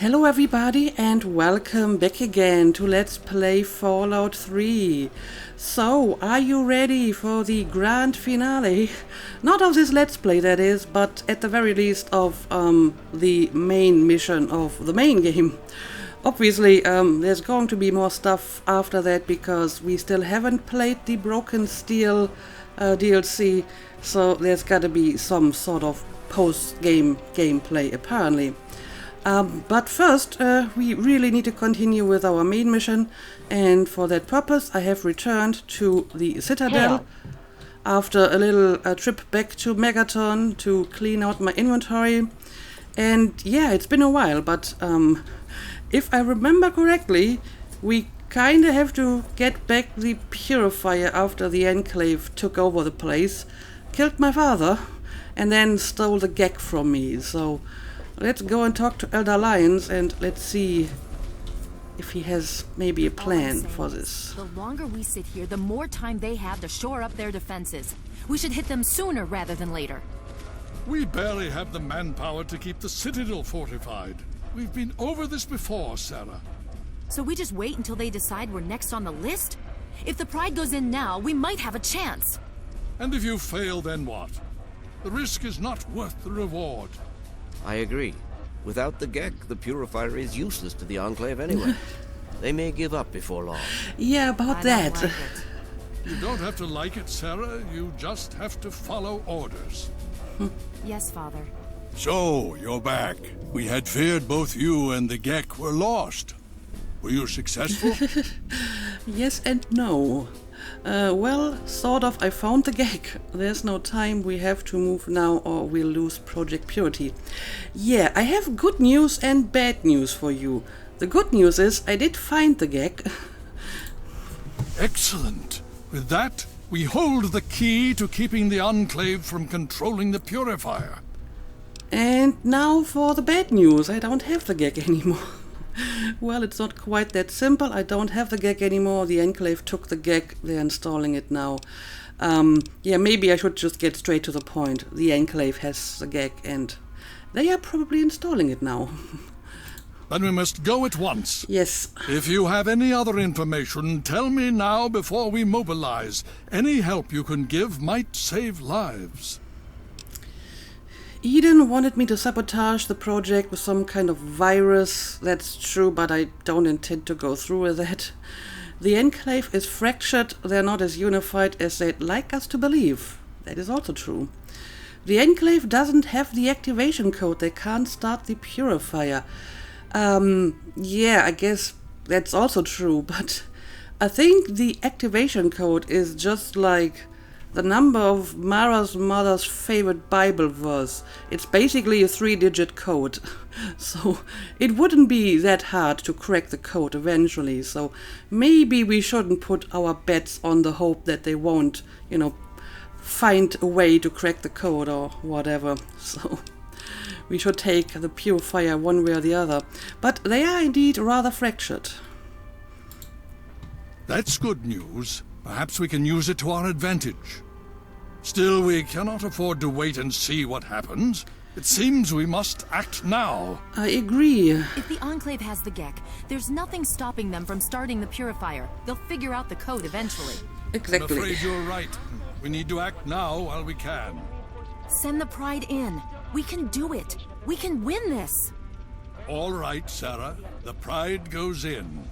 Hello everybody and welcome back again to Let's Play Fallout 3. So, are you ready for the grand finale? Not of this Let's Play, that is, but at the very least of the main mission of the main game. Obviously, there's going to be more stuff after that because we still haven't played the Broken Steel DLC, so there's gotta be some sort of post-game gameplay apparently. But first, we really need to continue with our main mission, and for that purpose I have returned to the Citadel after a little trip back to Megaton to clean out my inventory. And yeah, it's been a while, but if I remember correctly, we kinda have to get back the Purifier after the Enclave took over the place, killed my father, and then stole the Gek from me, so let's go and talk to Elder Lyons and let's see if he has maybe a plan for this. The longer we sit here, the more time they have to shore up their defenses. We should hit them sooner rather than later. We barely have the manpower to keep the Citadel fortified. We've been over this before, Sarah. So we just wait until they decide we're next on the list? If the Pride goes in now, we might have a chance. And if you fail, then what? The risk is not worth the reward. I agree. Without the Gek, the Purifier is useless to the Enclave anyway. They may give up before long. Yeah, about I that. don't like it. You don't have to like it, Sarah. You just have to follow orders. Yes, Father. So, you're back. We had feared both you and the Gek were lost. Were you successful? Yes and no. Well, sort of. I found the Gek. There's no time. We have to move now or we'll lose Project Purity. Yeah, I have good news and bad news for you. The good news is I did find the Gek. Excellent. With that, we hold the key to keeping the Enclave from controlling the Purifier. And now for the bad news. I don't have the Gek anymore. Well, it's not quite that simple. I don't have the Gek anymore. The Enclave took the Gek. They're installing it now. Yeah, maybe I should just get straight to the point. The Enclave has the Gek and they are probably installing it now. Then we must go at once. Yes. If you have any other information, tell me now before we mobilize. Any help you can give might save lives. Eden wanted me to sabotage the project with some kind of virus. That's true, but I don't intend to go through with that. The Enclave is fractured. They're not as unified as they'd like us to believe. That is also true. The Enclave doesn't have the activation code. They can't start the Purifier. Yeah, I guess that's also true, but I think the activation code is just like the number of Mara's mother's favorite Bible verse. It's basically a 3-digit code. So it wouldn't be that hard to crack the code eventually. So maybe we shouldn't put our bets on the hope that they won't, find a way to crack the code or whatever. So we should take the Purifier one way or the other. But they are indeed rather fractured. That's good news. Perhaps we can use it to our advantage. Still, we cannot afford to wait and see what happens. It seems we must act now. I agree. If the Enclave has the Gek, there's nothing stopping them from starting the Purifier. They'll figure out the code eventually. I'm Exactly. afraid you're right. We need to act now while we can. Send the Pride in. We can do it. We can win this. All right, Sarah. The Pride goes in.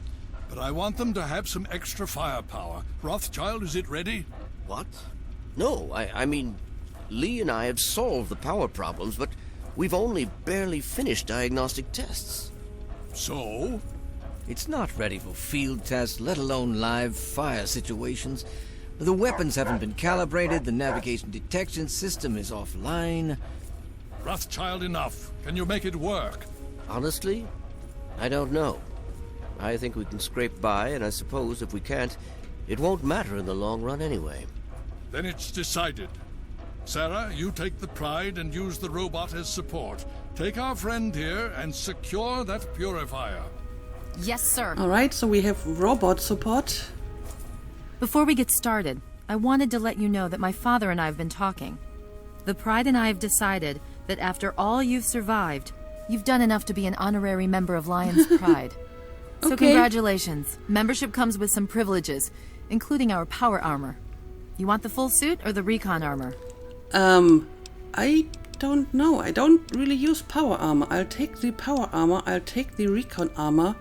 But I want them to have some extra firepower. Rothschild, is it ready? What? No, I mean, Lee and I have solved the power problems, but we've only barely finished diagnostic tests. So? It's not ready for field tests, let alone live fire situations. The weapons haven't been calibrated, the navigation detection system is offline. Rothschild, enough. Can you make it work? Honestly, I don't know. I think we can scrape by, and I suppose if we can't, it won't matter in the long run anyway. Then it's decided. Sarah, you take the Pride and use the robot as support. Take our friend here and secure that Purifier. Yes, sir. Alright, so we have robot support. Before we get started, I wanted to let you know that my father and I have been talking. The Pride and I have decided that after all you've survived, You've done enough to be an honorary member of Lion's Pride. So Okay. congratulations. Membership comes with some privileges, including our power armor. You want the full suit or the recon armor? I don't know. I don't really use power armor. I'll take the power armor. I'll take the recon armor.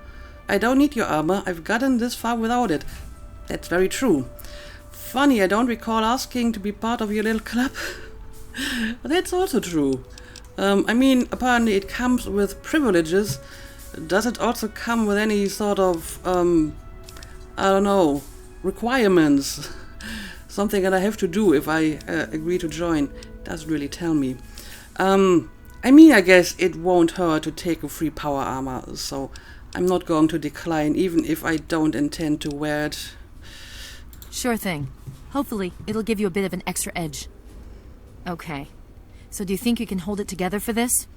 I don't need your armor. I've gotten this far without it. That's very true. Funny, I don't recall asking to be part of your little club. That's also true. I mean, apparently it comes with privileges. Does it also come with any sort of, I don't know, requirements? Something that I have to do if I agree to join. Doesn't really tell me. I mean, I guess it won't hurt to take a free power armor, so I'm not going to decline, even if I don't intend to wear it. Sure thing. Hopefully, it'll give you a bit of an extra edge. Okay. So do you think you can hold it together for this?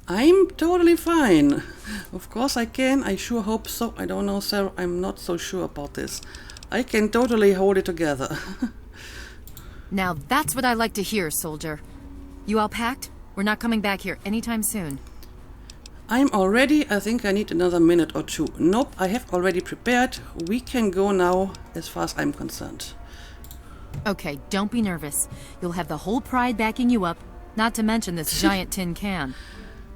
I'm totally fine. Of course I can. I sure hope so. I don't know, Sarah. I'm not so sure about this. I can totally hold it together. Now that's what I like to hear, soldier. You all packed? We're not coming back here anytime soon. I'm all ready. I think I need another minute or two. Nope, I have already prepared. We can go now, as far as I'm concerned. Okay, don't be nervous. You'll have the whole Pride backing you up, not to mention this giant tin can.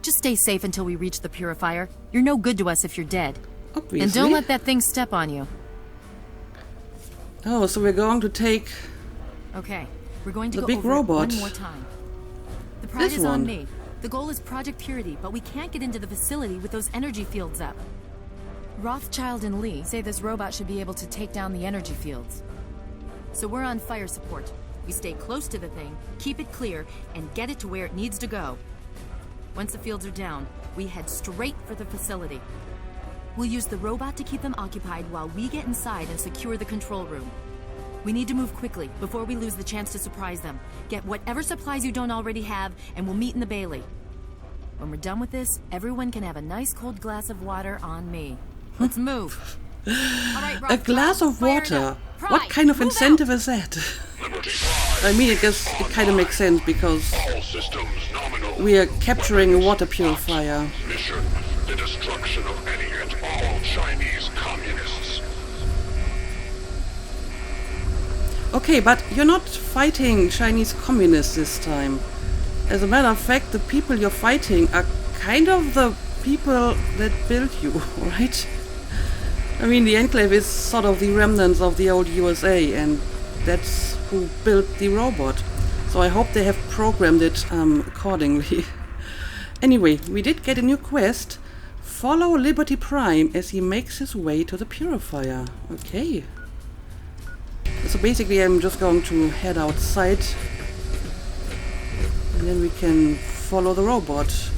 Just stay safe until we reach the purifier. You're no good to us if you're dead. Obviously. And don't let that thing step on you. Oh, so we're going to take... Okay, we're going to The go big over robot. it one more time. The Pride This is on one. me. The goal is Project Purity, but we can't get into the facility with those energy fields up. Rothschild and Lee say this robot should be able to take down the energy fields. So we're on fire support. We stay close to the thing, keep it clear, and get it to where it needs to go. Once the fields are down, we head straight for the facility. We'll use the robot to keep them occupied while we get inside and secure the control room. We need to move quickly before we lose the chance to surprise them. Get whatever supplies you don't already have, and we'll meet in the Bailey. When we're done with this, everyone can have a nice cold glass of water on me. Let's move. All right, A Rothschild, glass of fire water? now. Pride, What kind of move incentive out. is that? Liberty Pride. I mean, I guess it kind of makes sense because All systems nominal. we are capturing a water purifier. Mission: the destruction of any and all Chinese communists. Okay, but you're not fighting Chinese communists this time. As a matter of fact, the people you're fighting are kind of the people that built you, right? I mean, the Enclave is sort of the remnants of the old USA, and that's who built the robot. So I hope they have programmed it accordingly. Anyway, we did get a new quest. Follow Liberty Prime as he makes his way to the purifier. Okay. So basically I'm just going to head outside and then we can follow the robot.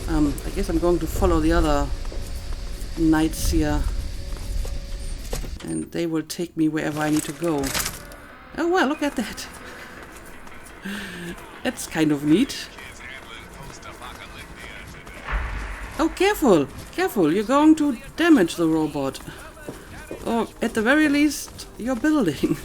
I guess I'm going to follow the other knights here and they will take me wherever I need to go. Oh well, look at that. That's kind of neat. Oh, careful! Careful, you're going to damage the robot. Or at the very least, your building.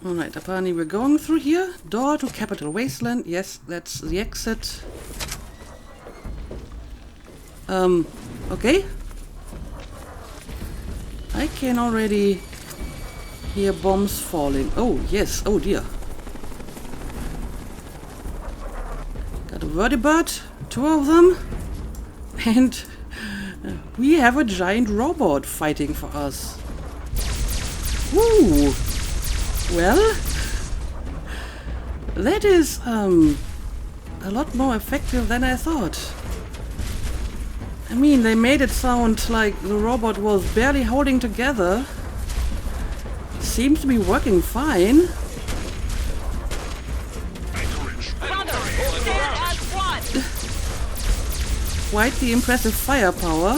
Alright, apparently we're going through here. Door to Capital Wasteland. Yes, that's the exit. Okay. I can already hear bombs falling. Oh, yes. Oh, dear. Got a vertibird. 2 of them. And we have a giant robot fighting for us. Woo! Well, that is a lot more effective than I thought. I mean, they made it sound like the robot was barely holding together. Seems to be working fine. Quite the impressive firepower.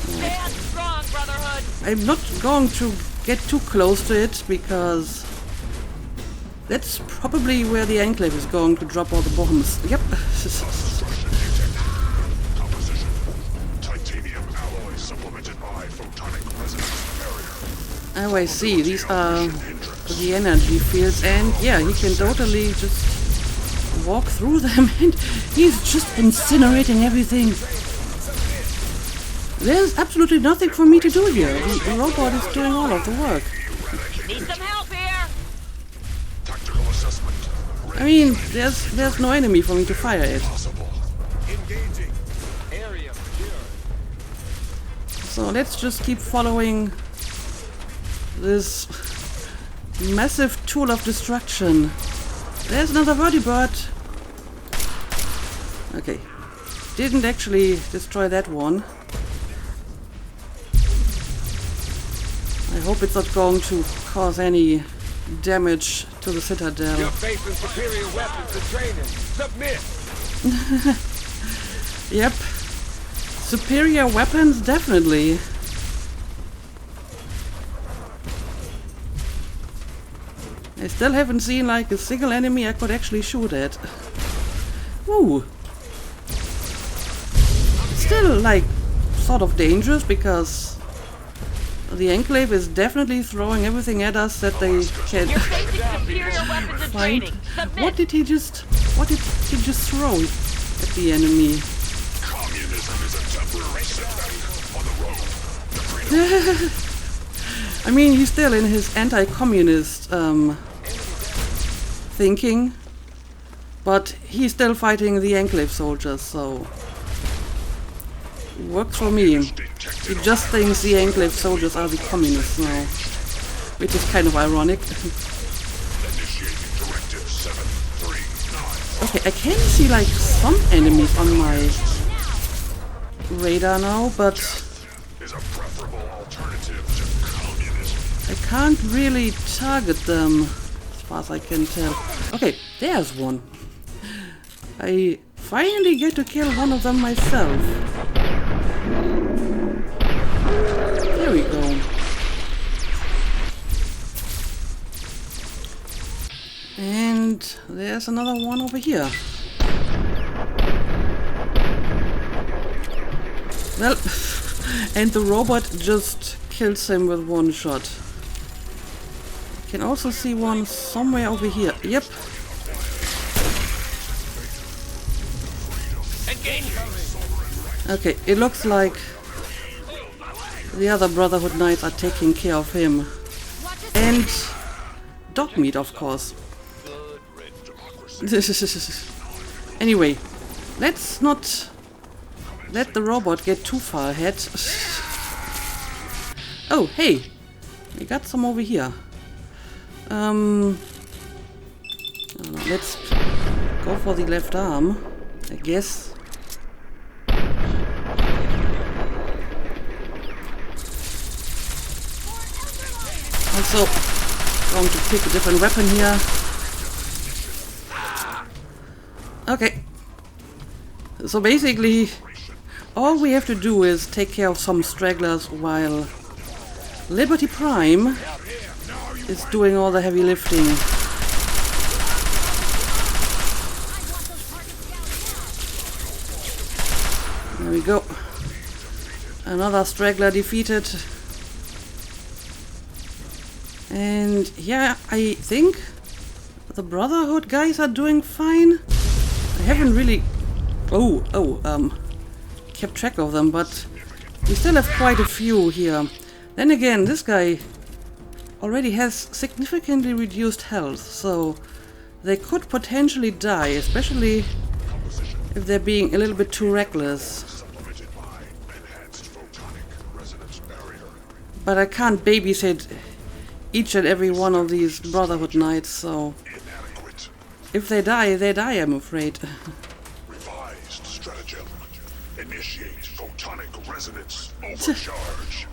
Stand strong, Brotherhood! I'm not going to get too close to it because that's probably where the Enclave is going to drop all the bombs. Yep. Composition: titanium alloy supplemented by photonic resonance barrier. Oh, I see. These are the energy fields, and yeah, he can totally just walk through them, and he's just incinerating everything. There's absolutely nothing for me to do here. The robot is doing all of the work. Need some help here. Tactical assessment. I mean, there's no enemy for me to fire at. Possible. Engaging. Area secure. So let's just keep following this massive tool of destruction. There's another vertibird. Okay. Didn't actually destroy that one. I hope it's not going to cause any damage to the Citadel. You're facing superior weapons and training. Submit. Yep. Superior weapons, definitely. I still haven't seen like a single enemy I could actually shoot at. Ooh. Still like sort of dangerous because the Enclave is definitely throwing everything at us that they can You're facing superior weapons and find. training. Submit. What did he just throw at the enemy? Communism is a temporary setback on the road. I mean, he's still in his anti-communist thinking, but he's still fighting the Enclave soldiers, so works for me. He just thinks the Enclave soldiers are the communists now, which is kind of ironic. Initiating Directive 739. Okay, I can see like some enemies on my radar now, but Is a preferable alternative to communism. I can't really target them as far as I can tell. Okay, there's one. I finally get to kill one of them myself. There we go. And there's another one over here. Well, and the robot just kills him with one shot. Can also see one somewhere over here. Yep. Okay, it looks like the other Brotherhood Knights are taking care of him. And Dogmeat, of course. Anyway, let's not let the robot get too far ahead. Oh, hey! We got some over here. I don't know, let's go for the left arm, I guess. Also, going to pick a different weapon here. Okay. So basically, all we have to do is take care of some stragglers while Liberty Prime is doing all the heavy lifting. There we go. Another straggler defeated. And yeah, I think the Brotherhood guys are doing fine. I haven't really kept track of them, but we still have quite a few here. Then again, this guy already has significantly reduced health, so they could potentially die, especially if they're being a little bit too reckless. Supplemented by enhanced photonic resonance barrier. But I can't babysit each and every one of these Brotherhood Knights, so Inadequate. if they die, I'm afraid. Revised stratagem. Initiate photonic resonance overcharge.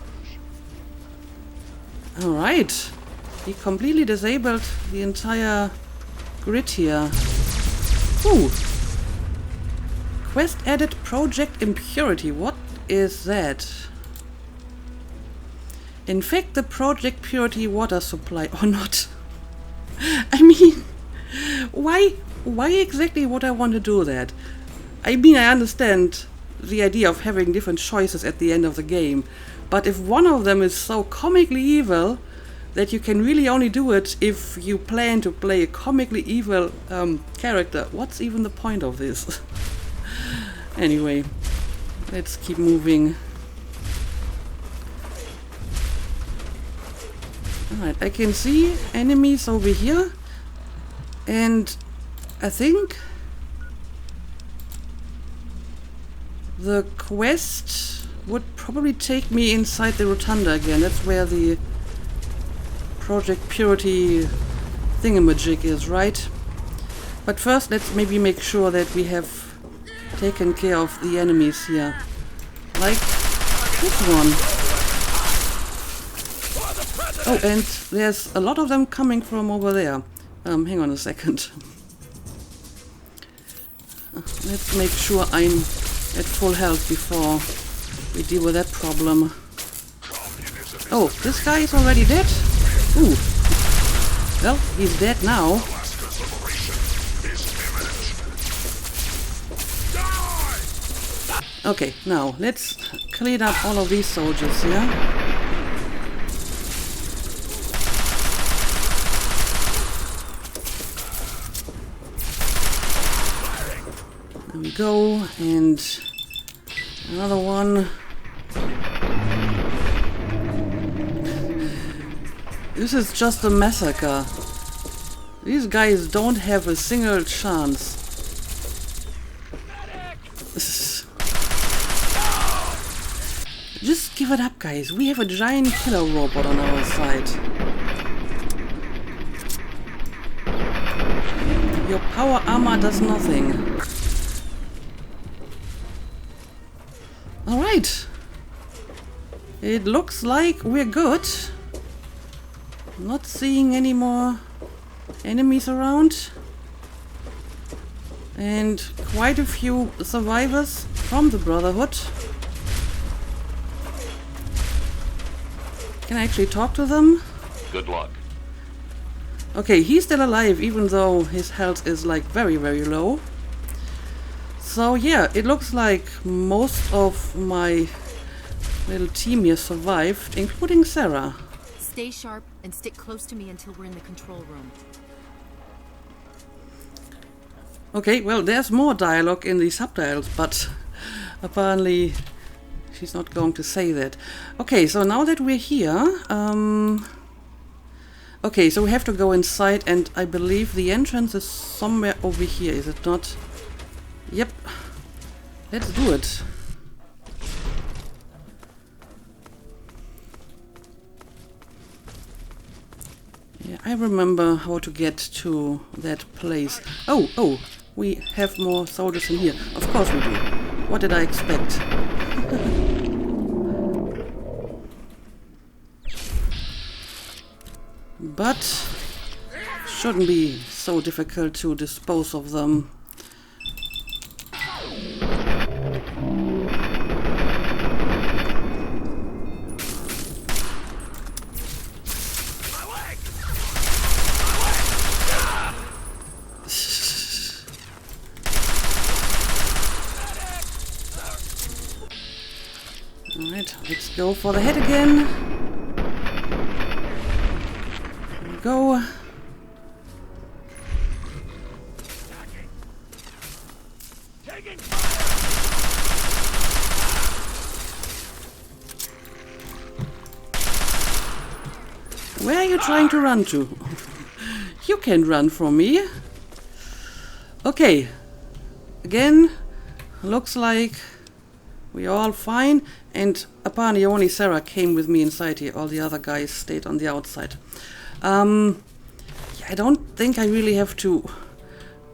Alright. He completely disabled the entire grid here. Ooh. Quest added Project Impurity. What is that? Infect the Project Purity water supply or not? I mean, why exactly would I want to do that? I mean, I understand the idea of having different choices at the end of the game, but if one of them is so comically evil, that you can really only do it if you plan to play a comically evil character. What's even the point of this? Anyway, let's keep moving. Alright, I can see enemies over here, and I think the quest would probably take me inside the rotunda again. That's where the Project Purity thingamajig is, right? But first, let's maybe make sure that we have taken care of the enemies here. Like this one. Oh, and there's a lot of them coming from over there. Hang on a second. Let's make sure I'm at full health before we deal with that problem. Oh, this guy is already dead? Ooh. Well, he's dead now. Okay, now let's clean up all of these soldiers here. There we go, and another one. This is just a massacre. These guys don't have a single chance. Just give it up, guys. We have a giant killer robot on our side. Your power armor does nothing. Alright. It looks like we're good. Not seeing any more enemies around. And quite a few survivors from the Brotherhood. Can I actually talk to them? Good luck. Okay, he's still alive, even though his health is like very, very low. So yeah, it looks like most of my little team here survived, including Sarah. Stay sharp and stick close to me until we're in the control room. Okay, well, there's more dialogue in the subtitles, but apparently she's not going to say that. Okay, so now that we're here, okay, so we have to go inside, and I believe the entrance is somewhere over here, is it not? Yep. Let's do it. Yeah, I remember how to get to that place. Oh, we have more soldiers in here. Of course we do. What did I expect? But shouldn't be so difficult to dispose of them. Alright, let's go for the head again. Here we go. Where are you trying to run to? You can run from me. Okay. Again, looks like we're all fine, and apparently only Sarah came with me inside here. All the other guys stayed on the outside. Yeah, I don't think I really have to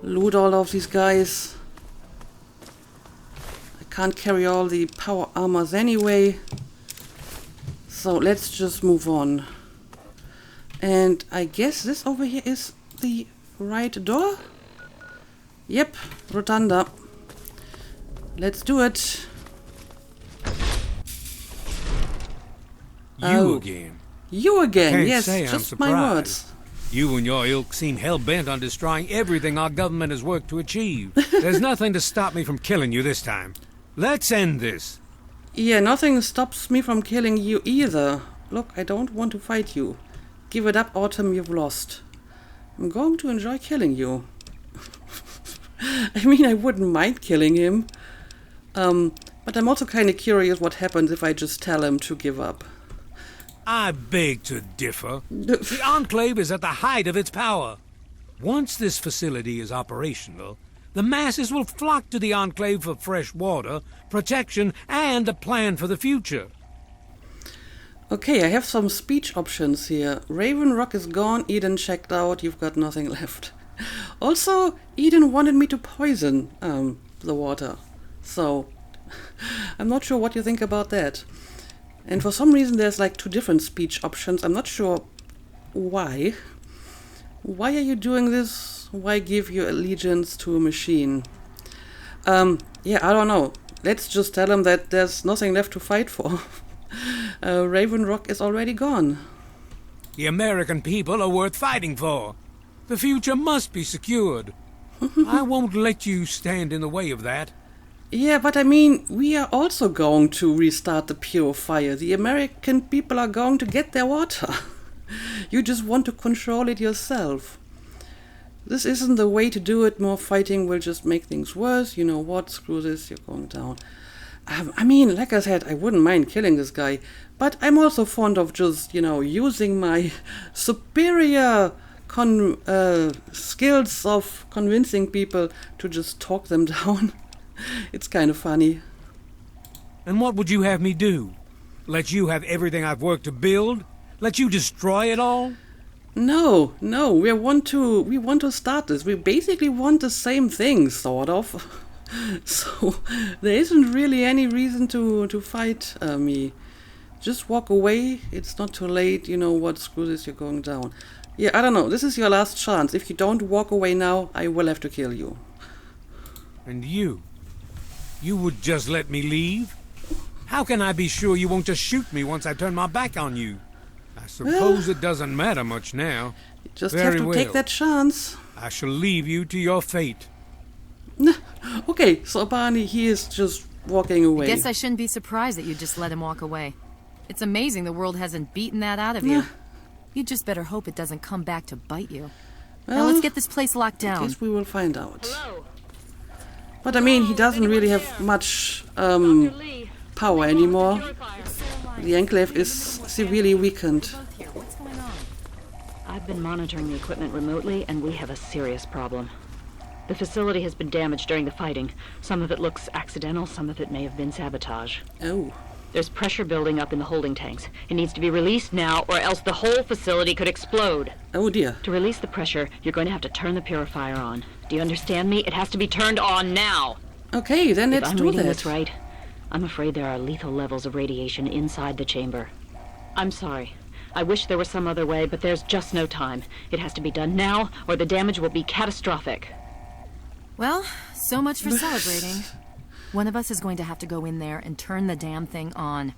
loot all of these guys. I can't carry all the power armors anyway. So let's just move on. And I guess this over here is the right door? Yep, rotunda. Let's do it. You again. You again, Can't yes, say I'm just my surprised. words. You and your ilk seem hell-bent on destroying everything our government has worked to achieve. There's nothing to stop me from killing you this time. Let's end this. Yeah, nothing stops me from killing you either. Look, I don't want to fight you. Give it up, Autumn, you've lost. I'm going to enjoy killing you. I mean, I wouldn't mind killing him. But I'm also kind of curious what happens if I just tell him to give up. I beg to differ. The Enclave is at the height of its power. Once this facility is operational, the masses will flock to the Enclave for fresh water, protection, and a plan for the future. Okay, I have some speech options here. Raven Rock is gone, Eden checked out, you've got nothing left. Also, Eden wanted me to poison the water. So, I'm not sure what you think about that. And for some reason there's like 2 different speech options. I'm not sure why. Why are you doing this? Why give your allegiance to a machine? Yeah, I don't know. Let's just tell him that there's nothing left to fight for. Raven Rock is already gone. The American people are worth fighting for. The future must be secured. I won't let you stand in the way of that. Yeah, but I mean, we are also going to restart the purifier. The American people are going to get their water. You just want to control it yourself. This isn't the way to do it. More fighting will just make things worse. You know what? Screw this, you're going down. I mean, like I said, I wouldn't mind killing this guy. But I'm also fond of just, using my superior skills of convincing people to just talk them down. It's kind of funny. And what would you have me do? Let you have everything I've worked to build? Let you destroy it all? No, we want to start this. We basically want the same thing, sort of. So there isn't really any reason to fight me. Just walk away. It's not too late. You know what? Screw this. You're going down. Yeah, I don't know. This is your last chance. If you don't walk away now, I will have to kill you. And you? You would just let me leave? How can I be sure you won't just shoot me once I turn my back on you? I suppose it doesn't matter much now. You just Very have to take that chance. I shall leave you to your fate. Okay, so Barney, he is just walking away. I guess I shouldn't be surprised that you just let him walk away. It's amazing the world hasn't beaten that out of you. You just better hope it doesn't come back to bite you. Now let's get this place locked down. I guess we will find out. Hello. But I mean, he doesn't really have much power anymore. The Enclave is severely weakened. What's going on? I've been monitoring the equipment remotely, and we have a serious problem. The facility has been damaged during the fighting. Some of it looks accidental, some of it may have been sabotage. Oh. There's pressure building up in the holding tanks. It needs to be released now, or else the whole facility could explode. Oh dear. To release the pressure, you're going to have to turn the purifier on. Do you understand me? It has to be turned on now. Okay, then let's If I'm do reading that. this right, I'm afraid there are lethal levels of radiation inside the chamber. I'm sorry. I wish there was some other way, but there's just no time. It has to be done now, or the damage will be catastrophic. Well, so much for celebrating. One of us is going to have to go in there and turn the damn thing on.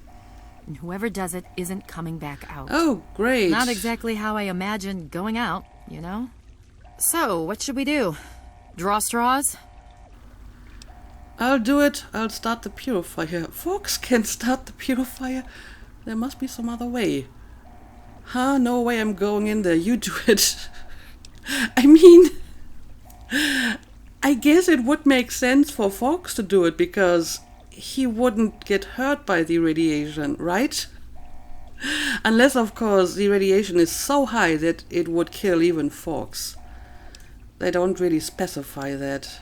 And whoever does it isn't coming back out. Oh, great. Not exactly how I imagined going out, you know? So, what should we do? Draw straws? I'll do it. I'll start the purifier. Fox can start the purifier. There must be some other way. Huh? No way I'm going in there. You do it. I mean, I guess it would make sense for Fox to do it because he wouldn't get hurt by the radiation, right? Unless, of course, the radiation is so high that it would kill even Fox. They don't really specify that.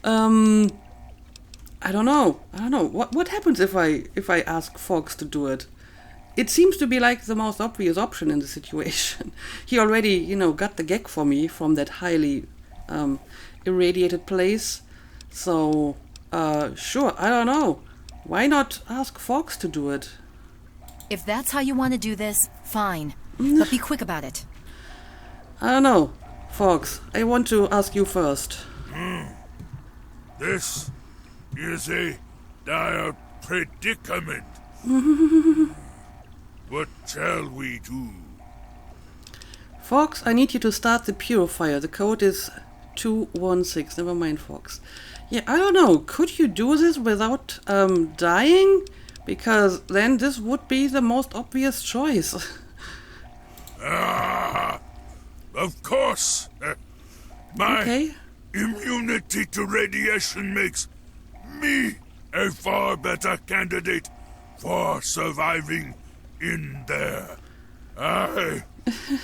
I don't know. What happens if I ask Fox to do it? It seems to be like the most obvious option in the situation. He already, got the gag for me from that highly irradiated place. So, sure, I don't know. Why not ask Fox to do it? If that's how you want to do this, fine. But be quick about it. I don't know. Fox, I want to ask you first. This is a dire predicament. What shall we do? Fox, I need you to start the purifier. The code is 216. Never mind, Fox. Yeah, I don't know. Could you do this without dying? Because then this would be the most obvious choice. Of course. My Okay. immunity to radiation makes me a far better candidate for surviving in there. I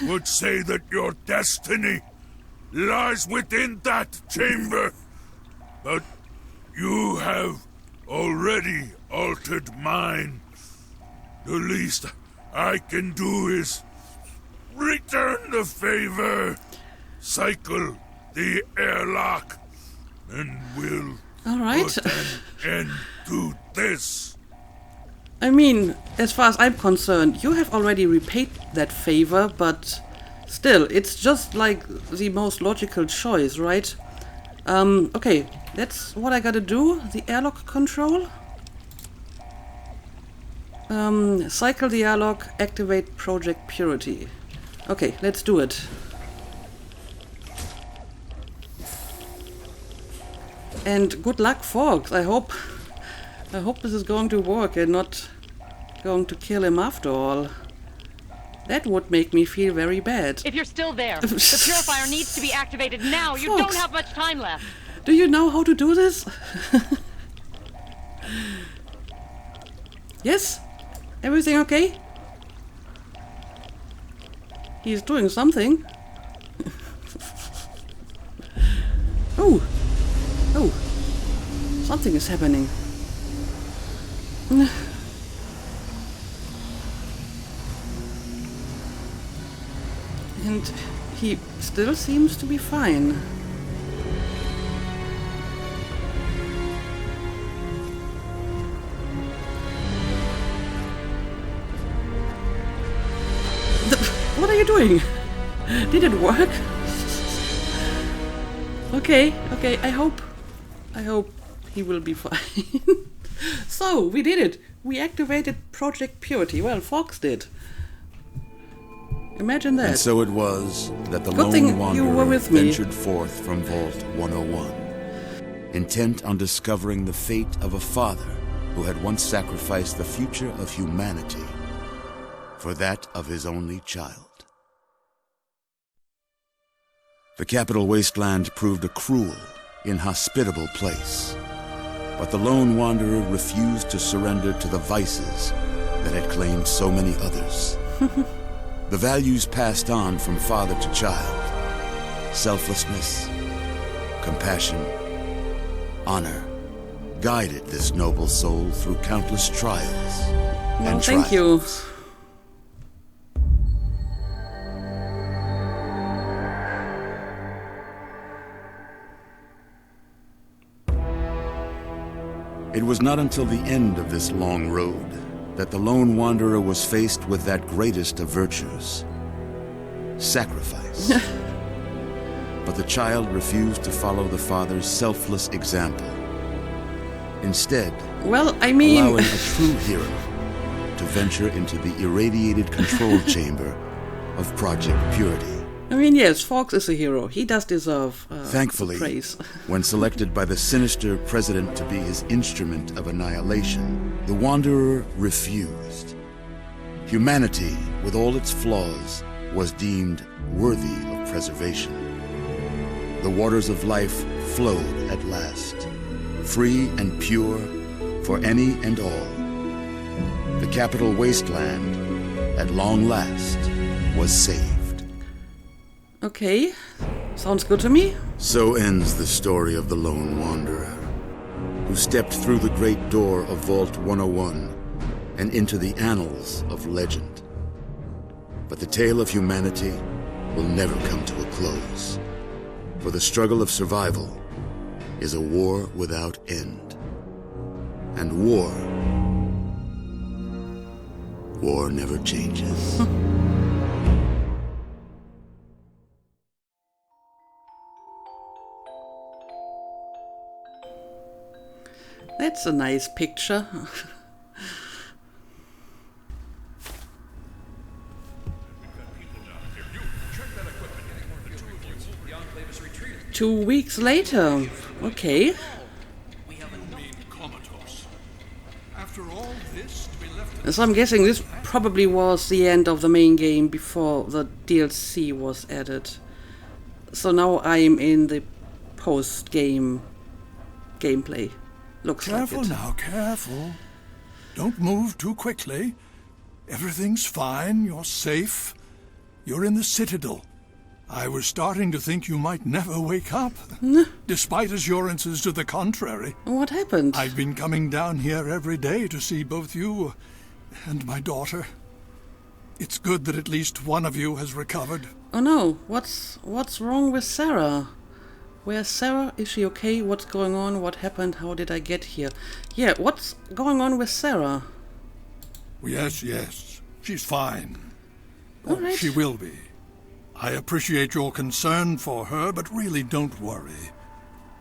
would say that your destiny lies within that chamber, but you have already altered mine. The least I can do is return the favor, cycle the airlock, and we'll All right. put an end to this. I mean, as far as I'm concerned, you have already repaid that favor, but still, it's just like the most logical choice, right? Okay, that's what I gotta do. The airlock control. Cycle the airlock, activate Project Purity. Okay, let's do it. And good luck, folks. I hope this is going to work and not going to kill him after all. That would make me feel very bad. If you're still there, the purifier needs to be activated now. You Fox. don't have much time left. Do you know how to do this? Yes? Everything okay? He's doing something. Oh! Oh! Something is happening. And he still seems to be fine. What are you doing? Did it work? Okay, I hope he will be fine. So, we did it. We activated Project Purity. Well, Fox did. Imagine that. And so it was that the Good thing lone you were wanderer with me. ventured forth from Vault 101, intent on discovering the fate of a father who had once sacrificed the future of humanity for that of his only child. The Capital Wasteland proved a cruel, inhospitable place, but the lone wanderer refused to surrender to the vices that had claimed so many others. The values passed on from father to child, selflessness, compassion, honor, guided this noble soul through countless trials Well, and thank you. triumphs. It was not until the end of this long road that the lone wanderer was faced with that greatest of virtues, sacrifice. But the child refused to follow the father's selfless example. Instead, Well, I mean... allowing a true hero to venture into the irradiated control chamber of Project Purity. I mean, yes, Fox is a hero. He does deserve Thankfully, praise. when selected by the sinister president to be his instrument of annihilation, the Wanderer refused. Humanity, with all its flaws, was deemed worthy of preservation. The waters of life flowed at last, free and pure for any and all. The Capital Wasteland, at long last, was saved. Okay, sounds good to me. So ends the story of the lone wanderer, who stepped through the great door of Vault 101 and into the annals of legend. But the tale of humanity will never come to a close, for the struggle of survival is a war without end. And war never changes. That's a nice picture. Two weeks later. Okay. Comatose. After all this, to be left So I'm guessing this probably was the end of the main game before the DLC was added. So now I'm in the post-game gameplay. Looks Careful like it. now, careful. Don't move too quickly. Everything's fine, you're safe. You're in the Citadel. I was starting to think you might never wake up, despite assurances to the contrary. What happened? I've been coming down here every day to see both you and my daughter. It's good that at least one of you has recovered. Oh no, what's wrong with Sarah? Where's Sarah? Is she okay? What's going on? What happened? How did I get here? Yeah, what's going on with Sarah? Yes, she's fine. All right. She will be. I appreciate your concern for her, but really don't worry.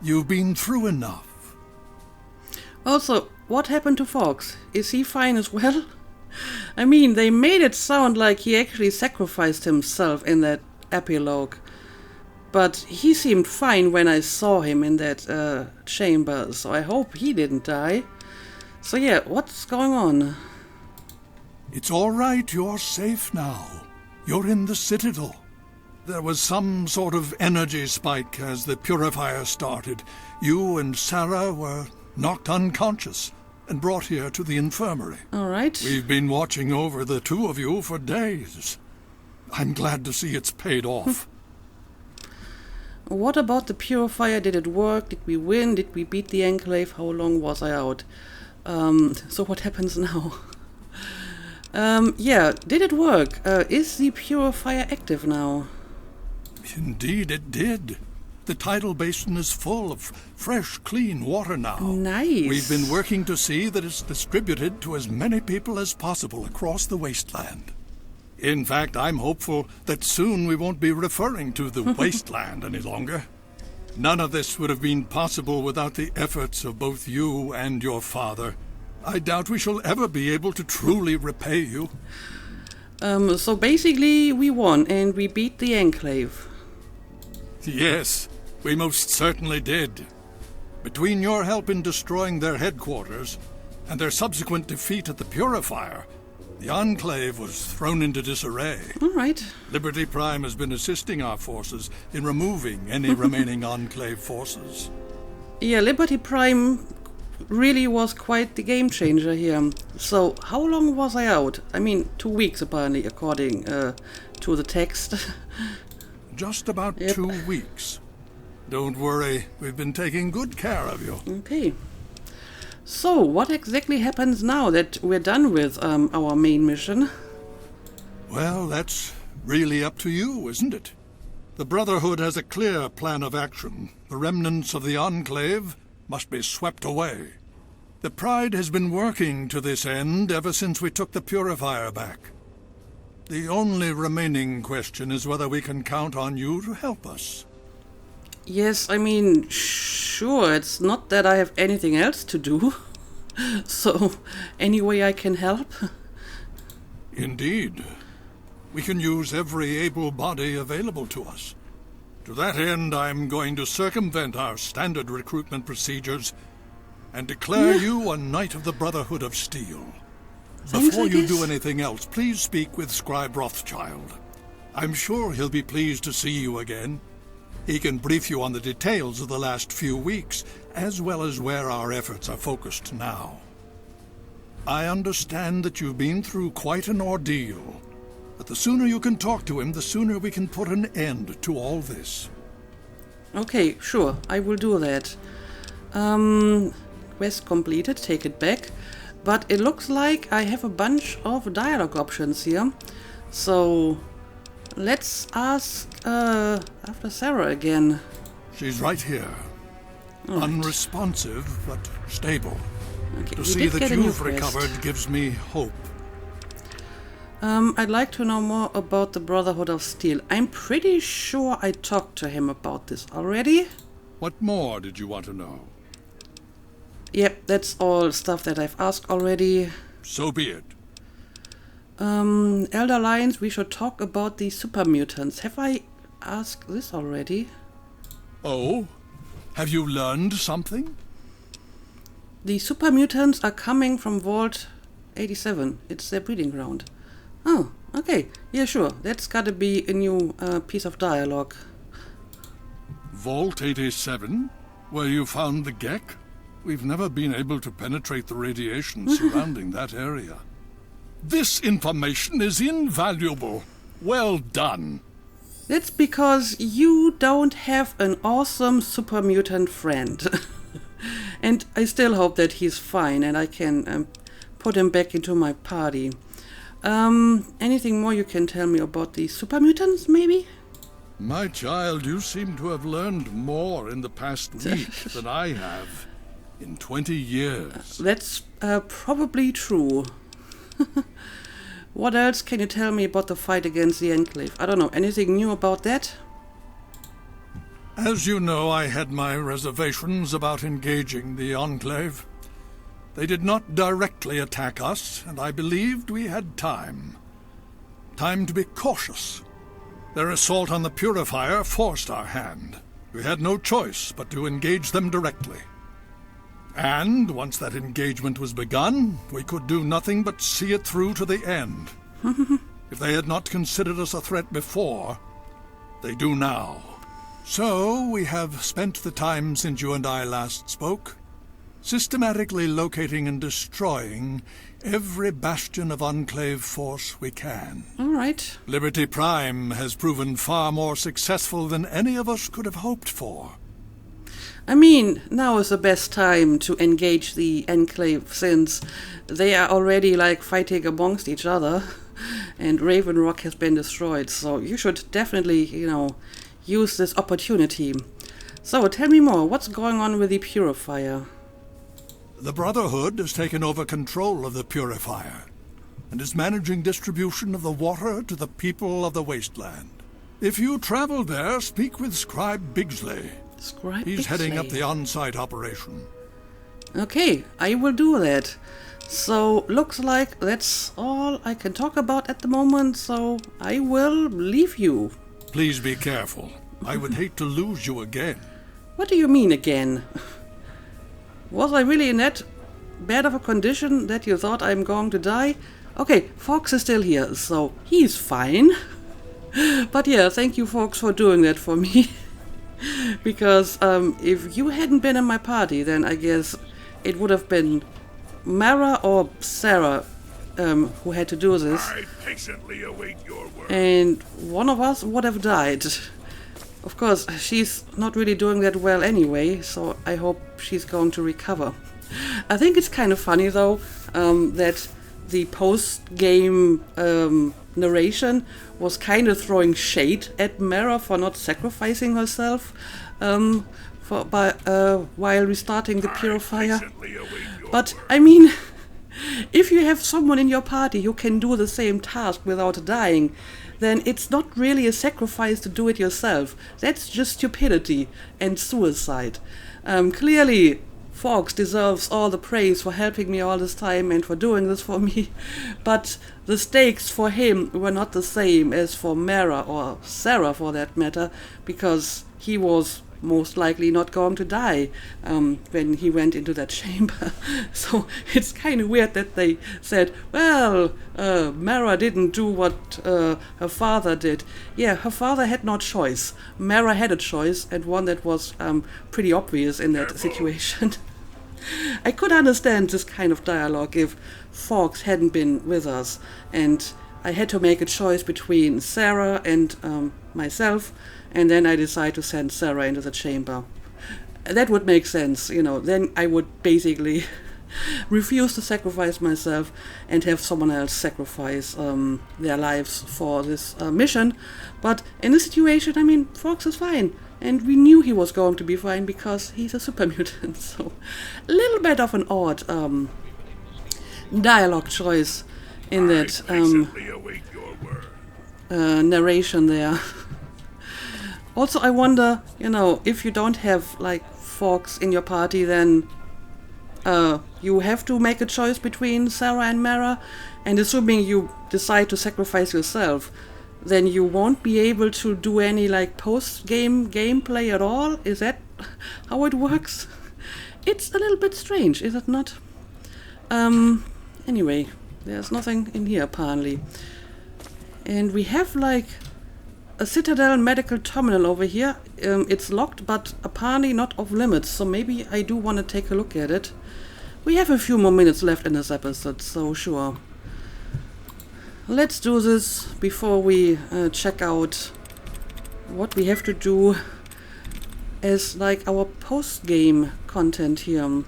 You've been through enough. Also, what happened to Fox? Is he fine as well? I mean, they made it sound like he actually sacrificed himself in that epilogue. But he seemed fine when I saw him in that chamber, so I hope he didn't die. So yeah, what's going on? It's all right, you're safe now. You're in the Citadel. There was some sort of energy spike as the purifier started. You and Sarah were knocked unconscious and brought here to the infirmary. All right. We've been watching over the two of you for days. I'm glad to see it's paid off. What about the purifier? Did it work? Did we win? Did we beat the Enclave? How long was I out? So what happens now? Yeah, did it work? Is the purifier active now? Indeed it did. The tidal basin is full of fresh, clean water now. Nice. We've been working to see that it's distributed to as many people as possible across the wasteland. In fact, I'm hopeful that soon we won't be referring to the wasteland any longer. None of this would have been possible without the efforts of both you and your father. I doubt we shall ever be able to truly repay you. So basically we won and we beat the Enclave. Yes, we most certainly did. Between your help in destroying their headquarters and their subsequent defeat at the Purifier, the Enclave was thrown into disarray. All right. Liberty Prime has been assisting our forces in removing any remaining Enclave forces. Yeah, Liberty Prime really was quite the game changer here. So, how long was I out? I mean, 2 weeks apparently, according to the text. Just about Yep. 2 weeks. Don't worry, we've been taking good care of you. Okay. So, what exactly happens now that we're done with our main mission? Well, that's really up to you, isn't it? The Brotherhood has a clear plan of action. The remnants of the Enclave must be swept away. The Pride has been working to this end ever since we took the Purifier back. The only remaining question is whether we can count on you to help us. Yes, I mean, sure, it's not that I have anything else to do. So, any way I can help? Indeed. We can use every able body available to us. To that end, I'm going to circumvent our standard recruitment procedures and declare you a Knight of the Brotherhood of Steel. Thanks, Before I you guess. do anything else, please speak with Scribe Rothschild. I'm sure he'll be pleased to see you again. He can brief you on the details of the last few weeks, as well as where our efforts are focused now. I understand that you've been through quite an ordeal, but the sooner you can talk to him, the sooner we can put an end to all this. Okay, sure, I will do that. Quest completed, take it back. But it looks like I have a bunch of dialogue options here. So, let's ask after Sarah again. She's right here. All right. Unresponsive, but stable. Okay, To we see did that get a new you've quest. recovered gives me hope. I'd like to know more about the Brotherhood of Steel. I'm pretty sure I talked to him about this already. What more did you want to know? Yep, that's all stuff that I've asked already. So be it. Elder Alliance, we should talk about the super mutants. Have I asked this already? Oh? Have you learned something? The super mutants are coming from Vault 87. It's their breeding ground. Oh, okay. Yeah, sure. That's gotta be a new piece of dialogue. Vault 87? Where you found the Gek? We've never been able to penetrate the radiation surrounding that area. This information is invaluable. Well done. That's because you don't have an awesome super mutant friend. And I still hope that he's fine and I can put him back into my party. Anything more you can tell me about the super mutants, maybe? My child, you seem to have learned more in the past week than I have in 20 years. That's probably true. What else can you tell me about the fight against the Enclave? I don't know, anything new about that? As you know, I had my reservations about engaging the Enclave. They did not directly attack us, and I believed we had time. Time to be cautious. Their assault on the Purifier forced our hand. We had no choice but to engage them directly. And once that engagement was begun, we could do nothing but see it through to the end. If they had not considered us a threat before, they do now. So we have spent the time since you and I last spoke, systematically locating and destroying every bastion of Enclave force we can. All right. Liberty Prime has proven far more successful than any of us could have hoped for. I mean, now is the best time to engage the Enclave since they are already like fighting amongst each other and Raven Rock has been destroyed. So you should definitely, use this opportunity. So tell me more. What's going on with the Purifier? The Brotherhood has taken over control of the Purifier and is managing distribution of the water to the people of the Wasteland. If you travel there, speak with Scribe Bigsley. He's heading up the on-site operation. Okay, I will do that. So, looks like that's all I can talk about at the moment, so I will leave you. Please be careful. I would hate to lose you again. What do you mean again? Was I really in that bad of a condition that you thought I'm going to die? Okay, Fox is still here, so he's fine. But yeah, thank you, Fox, for doing that for me. Because if you hadn't been in my party, then I guess it would have been Mara or Sarah who had to do this. I patiently await your word. And one of us would have died. Of course, she's not really doing that well anyway, so I hope she's going to recover. I think it's kind of funny, though, that the post-game narration was kind of throwing shade at Mara for not sacrificing herself while restarting the Purifier. But, I mean, if you have someone in your party who can do the same task without dying, then it's not really a sacrifice to do it yourself. That's just stupidity and suicide. Clearly, Fox deserves all the praise for helping me all this time and for doing this for me, but the stakes for him were not the same as for Mara or Sarah for that matter, because he was most likely not going to die when he went into that chamber. So it's kind of weird that they said, well, Mara didn't do what her father did. Yeah, her father had no choice. Mara had a choice, and one that was pretty obvious in that situation. I could understand this kind of dialogue if Fox hadn't been with us and I had to make a choice between Sarah and myself, and then I decide to send Sarah into the chamber. That would make sense, then I would basically refuse to sacrifice myself and have someone else sacrifice their lives for this mission. But in this situation, I mean, Fox is fine. And we knew he was going to be fine because he's a super mutant. So, a little bit of an odd dialogue choice in that narration there. Also, I wonder, if you don't have, Fox in your party, then you have to make a choice between Sarah and Mara. And assuming you decide to sacrifice yourself, then you won't be able to do any post-game gameplay at all? Is that how it works? It's a little bit strange, is it not? Anyway, there's nothing in here apparently. And we have like a Citadel medical terminal over here. It's locked, but apparently not off limits, so maybe I do want to take a look at it. We have a few more minutes left in this episode, so sure. Let's do this before we check out what we have to do as like our post-game content here.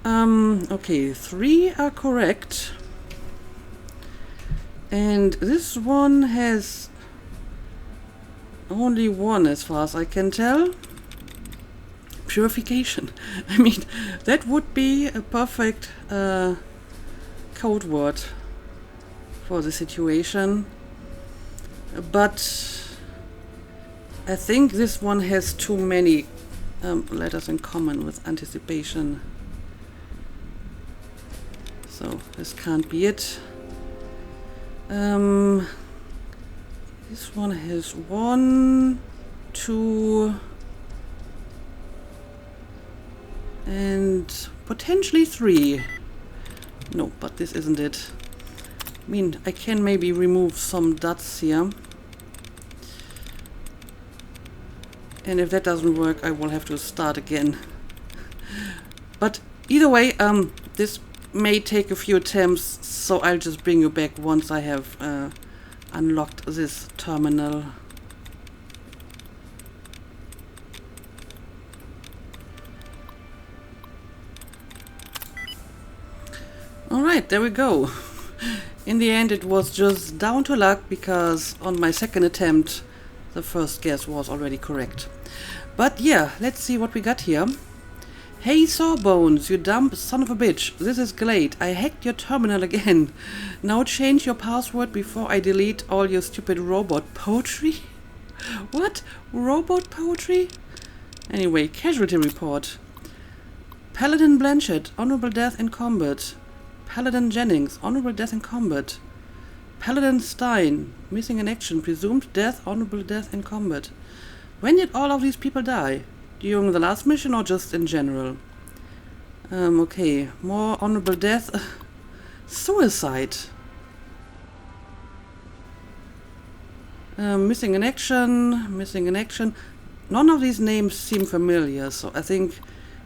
Okay, 3 are correct. And this one has only 1 as far as I can tell. Purification. I mean, that would be a perfect code word for the situation. But I think this one has too many letters in common with anticipation. So this can't be it. This one has 1, 2, and potentially 3. No, but this isn't it. I mean, I can maybe remove some dots here. And if that doesn't work, I will have to start again. But either way, this may take a few attempts, so I'll just bring you back once I have unlocked this terminal. Alright, there we go. In the end, it was just down to luck, because on my second attempt the first guess was already correct. But yeah, let's see what we got here. Hey Sawbones, you dumb son of a bitch. This is Glade. I hacked your terminal again. Now change your password before I delete all your stupid robot poetry. What? Robot poetry? Anyway, casualty report. Paladin Blanchett, honorable death in combat. Paladin Jennings, honorable death in combat. Paladin Stein, missing in action, presumed death, honorable death in combat. When did all of these people die? During the last mission or just in general? Okay, more honorable death. Suicide. Missing in action, missing in action. None of these names seem familiar, so I think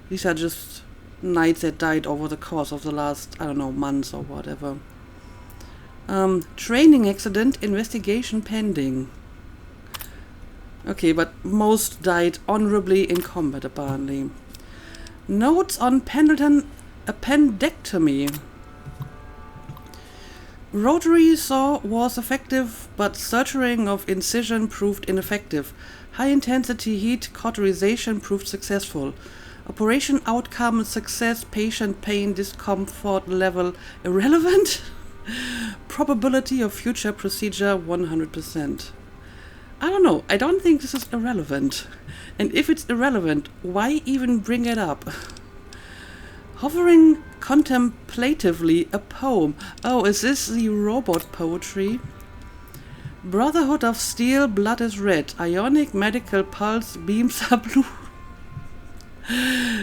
these are just knights that died over the course of the last, I don't know, months or whatever. Training accident, investigation pending. Okay, but most died honorably in combat, apparently. Notes on Pendleton appendectomy. Rotary saw was effective, but suturing of incision proved ineffective. High-intensity heat cauterization proved successful. Operation outcome success, patient pain discomfort level irrelevant. Probability of future procedure 100%. I don't know, I don't think this is irrelevant. And if it's irrelevant, why even bring it up? Hovering contemplatively, a poem. Oh, is this the robot poetry? Brotherhood of Steel, blood is red. Ionic medical pulse, beams are blue.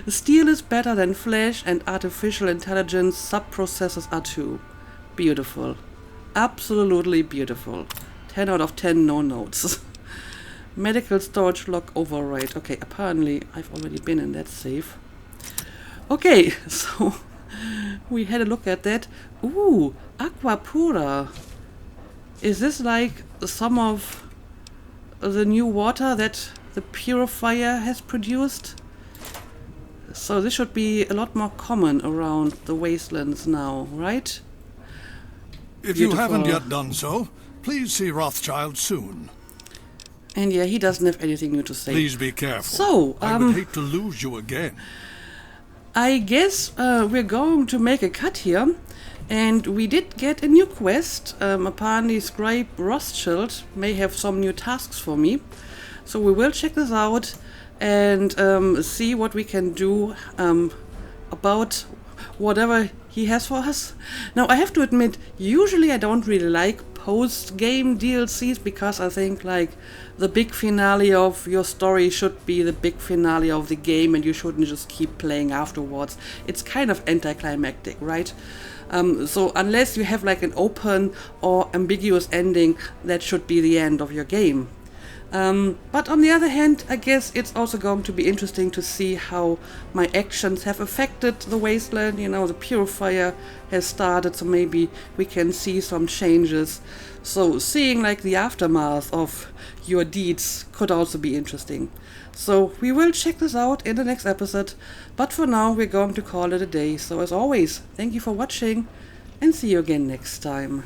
Steel is better than flesh, and artificial intelligence sub-processors are too. Beautiful. Absolutely beautiful. 10 out of 10, no notes. Medical storage lock override. Okay, apparently I've already been in that safe. Okay, so we had a look at that. Ooh, Aqua Pura. Is this like some of the new water that the purifier has produced? So this should be a lot more common around the wastelands now, right? If you haven't yet done so, please see Rothschild soon. And yeah, he doesn't have anything new to say. Please be careful. So, I would hate to lose you again. I guess we're going to make a cut here. And we did get a new quest. Apparently Scribe Rothschild may have some new tasks for me. So we will check this out and see what we can do about whatever he has for us. Now, I have to admit, usually I don't really like post-game DLCs, because I think like the big finale of your story should be the big finale of the game, and you shouldn't just keep playing afterwards. It's kind of anticlimactic, right? So unless you have like an open or ambiguous ending, that should be the end of your game. But on the other hand, I guess it's also going to be interesting to see how my actions have affected the wasteland. You know, the purifier has started, so maybe we can see some changes. So seeing like the aftermath of your deeds could also be interesting. So we will check this out in the next episode, but for now we're going to call it a day. So as always, thank you for watching, and see you again next time.